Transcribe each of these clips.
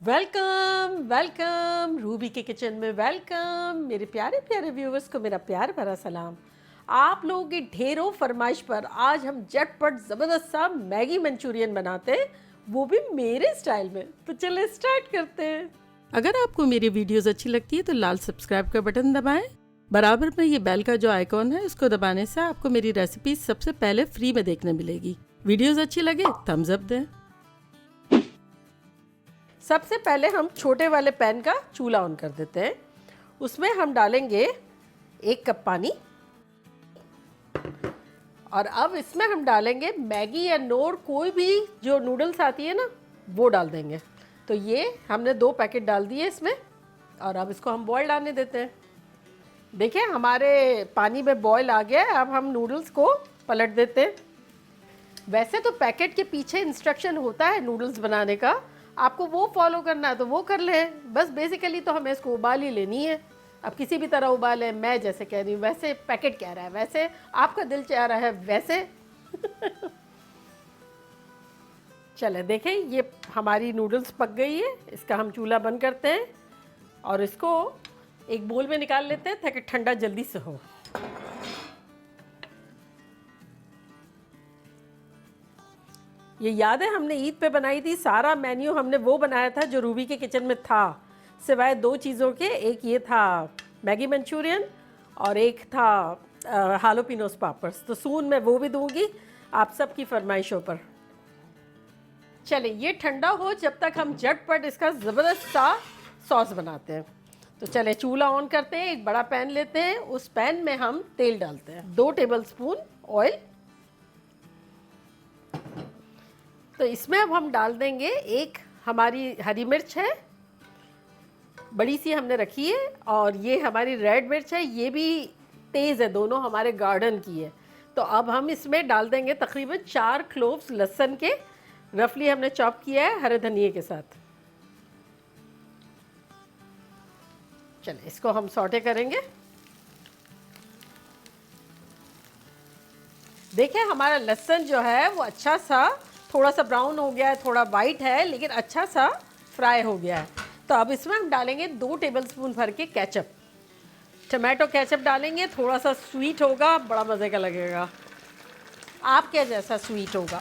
Welcome welcome Ruby के kitchen में welcome. मेरे प्यारे प्यारे व्यूवर्स को मेरा प्यार भरा सलाम। आप लोगों की ढेरों फरमाइश पर आज हम झटपट ज़बरदस्त सा मैगी मंचूरियन बनाते हैं, वो भी मेरे स्टाइल में। तो चले स्टार्ट करते हैं। अगर आपको मेरी वीडियोस अच्छी लगती है तो लाल सब्सक्राइब का बटन दबाएं। बराबर में ये बेल का जो आइकॉन है उसको दबाने से आपको मेरी रेसिपी सबसे पहले फ्री में देखने मिलेगी। वीडियोस अच्छी लगे थम्स अप दें। सबसे पहले हम छोटे वाले पैन का चूल्हा ऑन कर देते हैं। उसमें हम डालेंगे 1 कप पानी और अब इसमें हम डालेंगे मैगी या नोर कोई भी जो नूडल्स आती है ना वो डाल देंगे। तो ये हमने 2 पैकेट डाल दिए इसमें और अब इसको हम बॉयल आने देते हैं। देखिए हमारे पानी में बॉयल आ गया है। अब हम नूडल्स को पलट देते हैं। वैसे तो पैकेट के पीछे इंस्ट्रक्शन होता है नूडल्स बनाने का, आपको वो फॉलो करना है तो वो कर लें। बस बेसिकली तो हमें इसको उबाल ही लेनी है। अब किसी भी तरह उबालें, मैं जैसे कह रही हूँ वैसे, पैकेट कह रहा है वैसे, आपका दिल चाह रहा है वैसे। चले देखें ये हमारी नूडल्स पक गई है। इसका हम चूल्हा बंद करते हैं और इसको एक बोल में निकाल लेते हैं ताकि ठंडा जल्दी से हो। ये याद है हमने ईद पे बनाई थी। सारा मेन्यू हमने वो बनाया था जो रूबी के किचन में था, सिवाय 2 चीज़ों के। एक ये था मैगी मंचूरियन और एक था हालोपिनोस पापर्स। तो सून मैं वो भी दूंगी आप सबकी फरमाइशों पर। चले ये ठंडा हो जब तक हम झटपट इसका ज़बरदस्त सा सॉस बनाते हैं। तो चले चूल्हा ऑन करते हैं। एक बड़ा पैन लेते हैं, उस पैन में हम तेल डालते हैं, 2 टेबलस्पून ऑयल। तो इसमें अब हम डाल देंगे एक हमारी हरी मिर्च है, बड़ी सी हमने रखी है, और ये हमारी रेड मिर्च है, ये भी तेज़ है, दोनों हमारे गार्डन की है। तो अब हम इसमें डाल देंगे तकरीबन 4 क्लोव्स लहसुन के, रफली हमने चॉप किया है हरे धनिए के साथ। चलिए इसको हम सौटे करेंगे। देखिए हमारा लहसुन जो है वो अच्छा सा थोड़ा सा ब्राउन हो गया है, थोड़ा वाइट है, लेकिन अच्छा सा फ्राई हो गया है। तो अब इसमें हम डालेंगे 2 टेबलस्पून भर के केचप, टमाटो केचप डालेंगे। थोड़ा सा स्वीट होगा, बड़ा मज़े का लगेगा, आपके जैसा स्वीट होगा।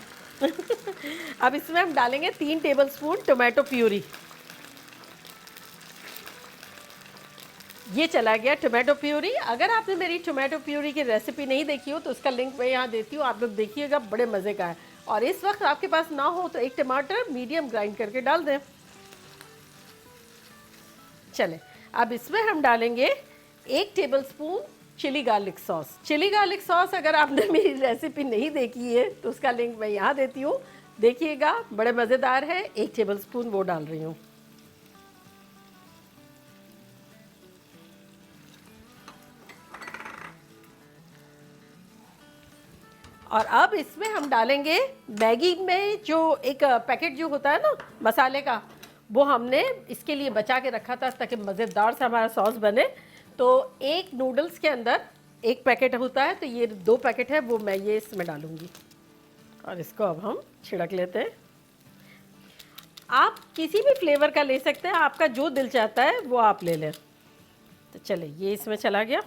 अब इसमें हम डालेंगे 3 टेबलस्पून टमाटो प्यूरी। ये चला गया टमाटो प्यूरी। अगर आपने मेरी टमाटो प्यूरी की रेसिपी नहीं देखी हो तो उसका लिंक मैं यहाँ देती हूँ, आप लोग देखिएगा, बड़े मज़े का है। और इस वक्त आपके पास ना हो तो 1 टमाटर मीडियम ग्राइंड करके डाल दें। चले अब इसमें हम डालेंगे 1 tablespoon chilli garlic sauce. Chilli garlic sauce अगर आपने मेरी रेसिपी नहीं देखी है तो उसका लिंक मैं यहाँ देती हूँ, देखिएगा, बड़े मज़ेदार है। 1 टेबलस्पून वो डाल रही हूँ। और अब इसमें हम डालेंगे मैगी में जो एक पैकेट जो होता है ना मसाले का, वो हमने इसके लिए बचा के रखा था ताकि मज़ेदार सा हमारा सॉस बने। तो 1 नूडल्स के अंदर 1 पैकेट होता है, तो ये 2 पैकेट है वो मैं ये इसमें डालूँगी और इसको अब हम छिड़क लेते हैं। आप किसी भी फ्लेवर का ले सकते हैं, आपका जो दिल चाहता है वो आप ले लें। तो चले ये इसमें चला गया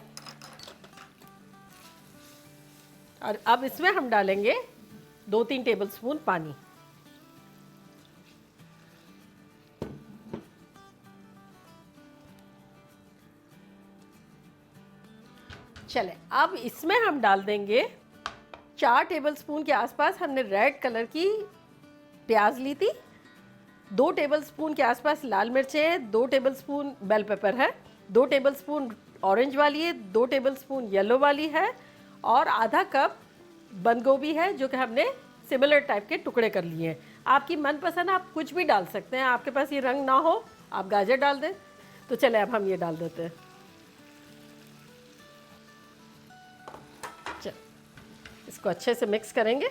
और अब इसमें हम डालेंगे 2-3 टेबलस्पून पानी। चले अब इसमें हम डाल देंगे 4 टेबलस्पून के आसपास हमने रेड कलर की प्याज ली थी, 2 टेबलस्पून के आसपास लाल मिर्चें, 2 टेबलस्पून बेल पेपर है, 2 टेबलस्पून ऑरेंज वाली है, 2 टेबलस्पून येलो वाली है, और आधा कप बंद गोभी है जो कि हमने सिमिलर टाइप के टुकड़े कर लिए हैं। आपकी मनपसंद आप कुछ भी डाल सकते हैं, आपके पास ये रंग ना हो आप गाजर डाल दें। तो चले अब हम ये डाल देते हैं। चल इसको अच्छे से मिक्स करेंगे।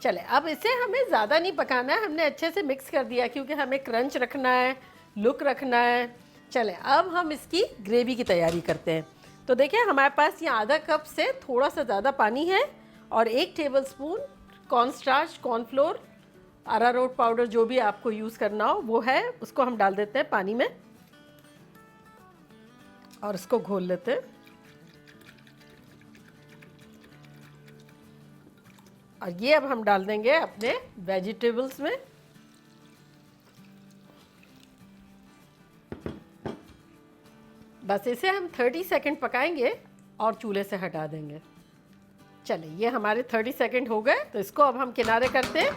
चले अब इसे हमें ज़्यादा नहीं पकाना है, हमने अच्छे से मिक्स कर दिया क्योंकि हमें क्रंच रखना है, लुक रखना है। चले अब हम इसकी ग्रेवी की तैयारी करते हैं। तो देखिए हमारे पास यहाँ आधा कप से थोड़ा सा ज़्यादा पानी है और 1 tablespoon cornstarch, cornflour, arrowroot powder जो भी आपको यूज़ करना हो वो है, उसको हम डाल देते हैं पानी में और इसको घोल लेते हैं। और ये अब हम डाल देंगे अपने वेजिटेबल्स में। बस इसे हम 30 सेकंड पकाएंगे और चूल्हे से हटा देंगे। चलिए ये हमारे 30 सेकंड हो गए, तो इसको अब हम किनारे करते हैं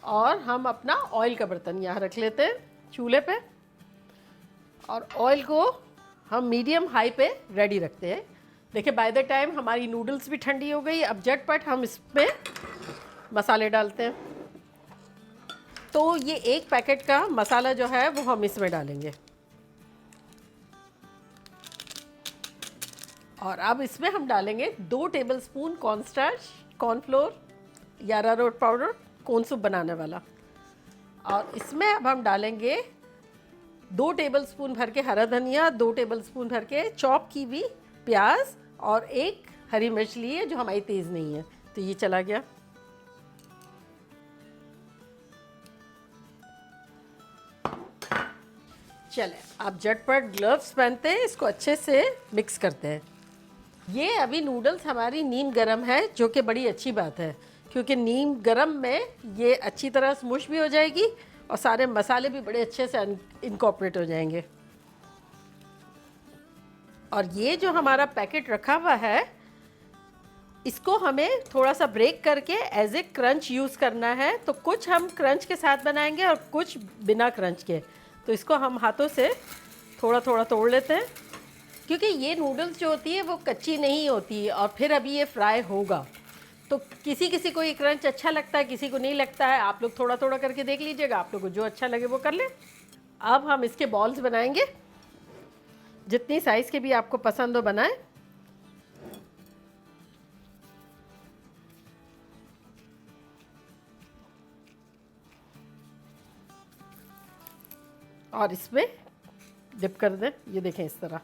और हम अपना ऑयल का बर्तन यहाँ रख लेते हैं चूल्हे पे और ऑयल को हम मीडियम हाई पे रेडी रखते हैं। देखिए बाय द टाइम हमारी नूडल्स भी ठंडी हो गई। अब झटपट हम इसमें मसाले डालते हैं। तो ये 1 पैकेट का मसाला जो है वो हम इसमें डालेंगे और अब इसमें हम डालेंगे 2 टेबलस्पून कॉर्नस्टार्च, कॉर्नफ्लोर या अरारोट पाउडर, कॉर्न सूप बनाने वाला। और इसमें अब हम डालेंगे 2 टेबलस्पून भर के हरा धनिया, 2 टेबलस्पून भर के चॉप की हुई प्याज और 1 हरी मिर्च ली है जो हमारी तेज़ नहीं है। तो ये चला गया। चले आप झटपट ग्लव्स पहनते हैं, इसको अच्छे से मिक्स करते हैं। ये अभी नूडल्स हमारी नीम गरम है, जो कि बड़ी अच्छी बात है क्योंकि नीम गरम में ये अच्छी तरह स्मुश भी हो जाएगी और सारे मसाले भी बड़े अच्छे से इनकॉर्पोरेट हो जाएंगे। और ये जो हमारा पैकेट रखा हुआ है इसको हमें थोड़ा सा ब्रेक करके एज ए क्रंच यूज़ करना है। तो कुछ हम क्रंच के साथ बनाएंगे और कुछ बिना क्रंच के। तो इसको हम हाथों से थोड़ा थोड़ा तोड़ लेते हैं क्योंकि ये नूडल्स जो होती है वो कच्ची नहीं होती और फिर अभी ये फ्राई होगा। तो किसी किसी को ये क्रंच अच्छा लगता है, किसी को नहीं लगता है। आप लोग थोड़ा थोड़ा करके देख लीजिएगा, आप लोग को जो अच्छा लगे वो कर लें। अब हम इसके बॉल्स बनाएंगे, जितनी साइज़ के भी आपको पसंद हो बनाएं। और इसमें डिप कर दें, ये देखें इस तरह,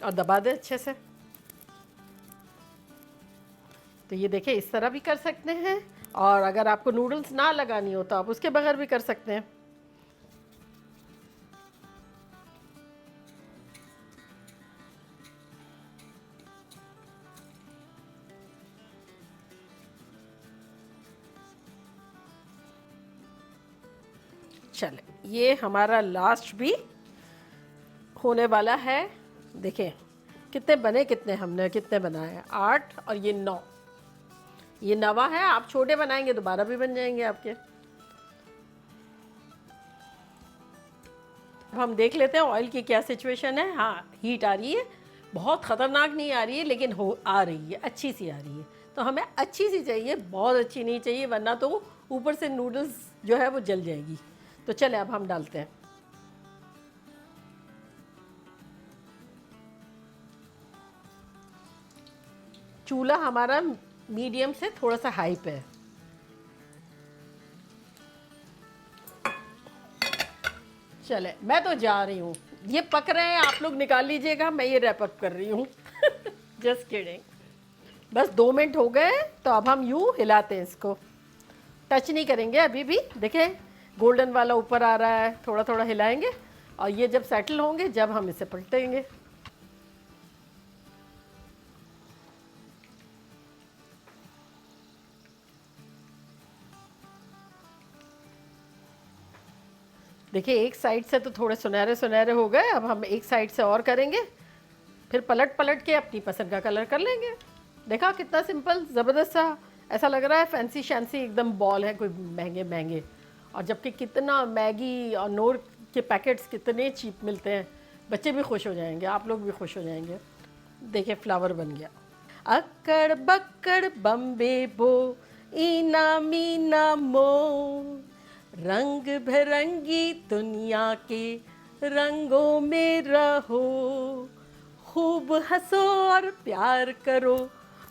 और दबा दें अच्छे से। तो ये देखें इस तरह भी कर सकते हैं और अगर आपको नूडल्स ना लगानी हो तो आप उसके बगैर भी कर सकते हैं। चले ये हमारा लास्ट भी होने वाला है। देखें कितने बने, कितने बनाए हैं, 8 और ये 9। ये 9वां है। आप छोटे बनाएंगे तो 12 भी बन जाएंगे आपके। अब हम देख लेते हैं ऑयल की क्या सिचुएशन है। हाँ हीट आ रही है, बहुत ख़तरनाक नहीं आ रही है लेकिन आ रही है, अच्छी सी आ रही है। तो हमें अच्छी सी चाहिए, बहुत अच्छी नहीं चाहिए वरना तो ऊपर से नूडल्स जो है वो जल जाएगी। तो चले अब हम डालते हैं। चूल्हा हमारा मीडियम से थोड़ा सा हाई पे है। चले मैं तो जा रही हूँ, ये पक रहे हैं, आप लोग निकाल लीजिएगा, मैं ये रैप अप कर रही हूँ। Just kidding. बस 2 मिनट हो गए तो अब हम यूँ हिलाते हैं इसको, टच नहीं करेंगे अभी भी। देखें गोल्डन वाला ऊपर आ रहा है, थोड़ा थोड़ा हिलाएंगे और ये जब सेटल होंगे जब हम इसे पलटेंगे। देखिए एक साइड से तो थोड़े सुनहरे सुनहरे हो गए, अब हम एक साइड से और करेंगे, फिर पलट पलट के अपनी पसंद का कलर कर लेंगे। देखा कितना सिंपल, ज़बरदस्त सा, ऐसा लग रहा है फैंसी शैंसी एकदम बॉल है कोई महंगे महंगे। और जबकि कितना मैगी और नोर के पैकेट्स कितने चीप मिलते हैं। बच्चे भी खुश हो जाएंगे, आप लोग भी खुश हो जाएंगे। देखिए फ्लावर बन गया। अक्कड़ बक्कड़ बम्बे बो, ईना मीना मो, रंग बिरंगी दुनिया के रंगों में रहो, खूब हंसो और प्यार करो,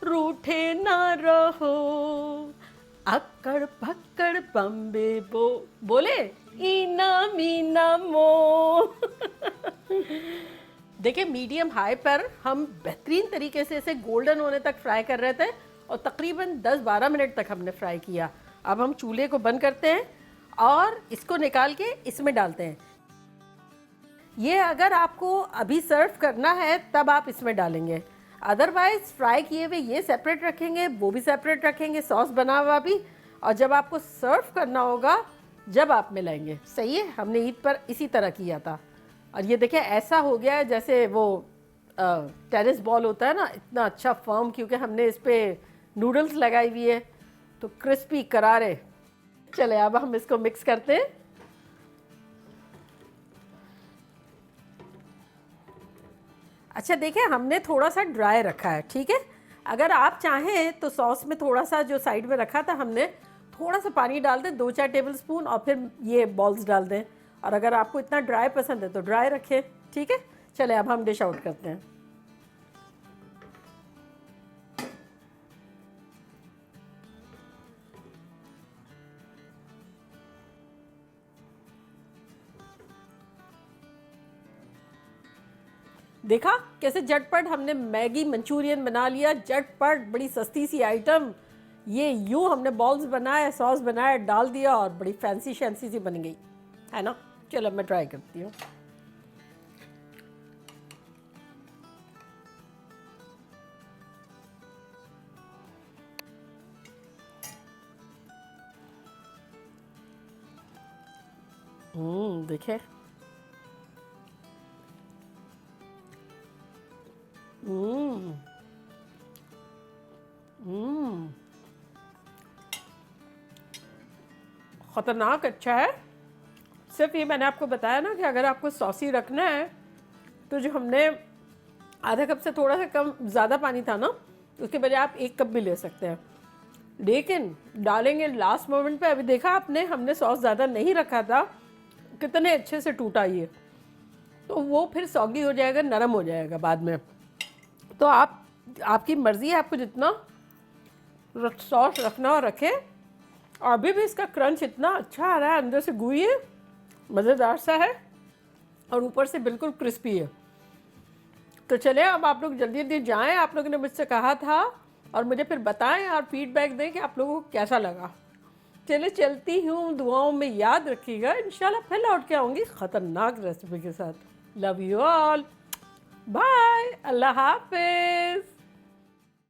रूठे ना रहो। अक्कड़ पक्कड़ बम्बे बो, बोले ईना मीना मो। देखिए मीडियम हाई पर हम बेहतरीन तरीके से इसे गोल्डन होने तक फ्राई कर रहे थे और तकरीबन 10-12 मिनट तक हमने फ्राई किया। अब हम चूल्हे को बंद करते हैं और इसको निकाल के इसमें डालते हैं। ये अगर आपको अभी सर्व करना है तब आप इसमें डालेंगे, अदरवाइज फ्राई किए हुए ये सेपरेट रखेंगे, वो भी सेपरेट रखेंगे, सॉस बना हुआ भी, और जब आपको सर्व करना होगा जब आप मिलाएंगे। सही है, हमने ईद पर इसी तरह किया था। और ये देखिए ऐसा हो गया है जैसे वो टेनिस बॉल होता है ना, इतना अच्छा फर्म, क्योंकि हमने इस पर नूडल्स लगाई हुई है तो क्रिस्पी करारे। चले अब हम इसको मिक्स करते हैं। अच्छा देखिए हमने थोड़ा सा ड्राई रखा है, ठीक है। अगर आप चाहें तो सॉस में थोड़ा सा जो साइड में रखा था हमने, थोड़ा सा पानी डाल दें 2-4 टेबल स्पून और फिर ये बॉल्स डाल दें। और अगर आपको इतना ड्राई पसंद है तो ड्राई रखें, ठीक है। चले अब हम डिश आउट करते हैं। देखा कैसे झटपट हमने मैगी मंचूरियन बना लिया, झटपट, बड़ी सस्ती सी आइटम। ये यूँ हमने बॉल्स बनाए, सॉस बनाया, डाल दिया और बड़ी फैंसी शैंसी सी बन गई, है ना। चलो मैं ट्राई करती हूँ। देखे, ख़तरनाक अच्छा है। सिर्फ ये मैंने आपको बताया ना कि अगर आपको सॉसी रखना है तो जो हमने आधा कप से थोड़ा सा कम ज़्यादा पानी था ना, उसके बजाय आप 1 कप भी ले सकते हैं, लेकिन डालेंगे लास्ट मोमेंट पे। अभी देखा आपने, हमने सॉस ज़्यादा नहीं रखा था, कितने अच्छे से टूटा ये, तो वो फिर सॉगी हो जाएगा, नरम हो जाएगा बाद में। तो आपकी मर्ज़ी है, आपको जितना सॉस रखना और रखें। और अभी भी इसका क्रंच इतना अच्छा आ रहा है, अंदर से गुई है, मज़ेदार सा है और ऊपर से बिल्कुल क्रिस्पी है। तो चले अब आप लोग जल्दी जल्दी जाएं, आप लोगों ने मुझसे कहा था, और मुझे फिर बताएं और फीडबैक दें कि आप लोगों को कैसा लगा। चले चलती हूँ, दुआओं में याद रखिएगा, इंशाल्लाह फिर लौट के आऊँगी ख़तरनाक रेसिपी के साथ। लव यू ऑल, बाय, अल्लाह हाफिज़।